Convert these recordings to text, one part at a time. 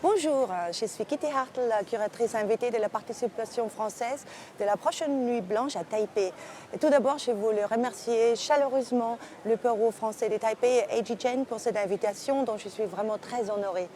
Bonjour, je suis Kitty Hartl, la curatrice invitée de la participation française de la prochaine Nuit Blanche à Taipei. Et tout d'abord, je voulais remercier chaleureusement le bureau français de Taipei et AG Chen pour cette invitation dont je suis vraiment très honorée.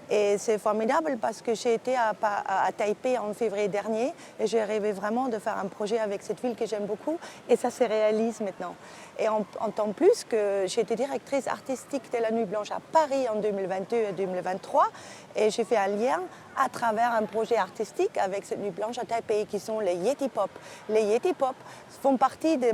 Et c'est formidable parce que j'ai été à Taipei en février dernier et j'ai rêvé vraiment de faire un projet avec cette ville que j'aime beaucoup et ça se réalise maintenant. Et en tant plus que j'ai été directrice artistique de la Nuit Blanche à Paris en 2022 et 2023 et j'ai fait un lien à travers un projet artistique avec cette Nuit Blanche à Taipei qui sont les Yeti Pop. Les Yeti Pop font partie de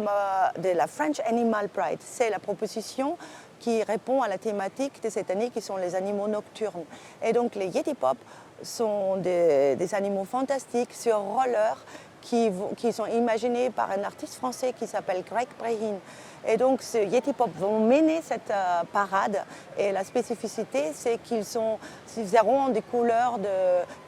la French Animal Pride. C'est la proposition qui répond à la thématique de cette année qui sont les animaux nocturnes. Et donc les Yeti Pop sont des animaux fantastiques sur roller qui sont imaginés par un artiste français qui s'appelle Greg Brehin. Et donc ces Yeti Pop vont mener cette parade et la spécificité c'est qu'ils auront des couleurs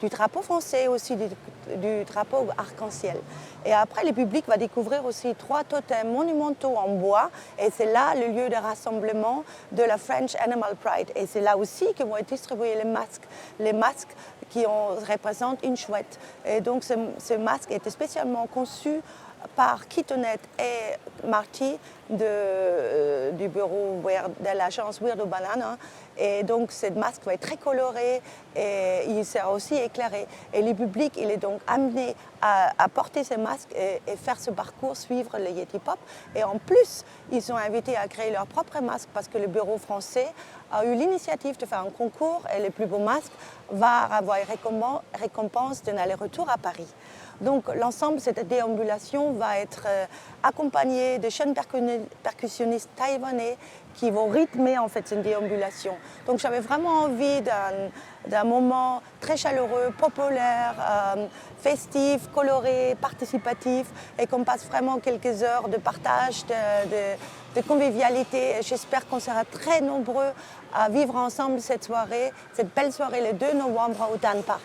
du drapeau français aussi du drapeau arc-en-ciel. Et après le public va découvrir aussi 3 totems monumentaux en bois et c'est là le lieu de rassemblement de la French Animal Pride. Et c'est là aussi que vont être distribués les masques qui représentent une chouette. Et donc ce masque était spécialement conçu par Kittonet et Marty du bureau de l'agence Weirdo Banana. Et donc ce masque va être très coloré et il sera aussi éclairé. Et le public il est donc amené à porter ce masque et faire ce parcours, suivre les Yeti Pop. Et en plus, ils sont invités à créer leur propre masque parce que le bureau français a eu l'initiative de faire un concours et le plus beau masque va avoir récompense d'un aller-retour à Paris. Donc l'ensemble de cette déambulation va être accompagné de jeunes percussionnistes taïwanais qui vont rythmer en fait cette déambulation. Donc j'avais vraiment envie d'un moment très chaleureux, populaire, festif, coloré, participatif et qu'on passe vraiment quelques heures de partage, de convivialité. J'espère qu'on sera très nombreux à vivre ensemble cette soirée, cette belle soirée le 2 novembre au Dan Park.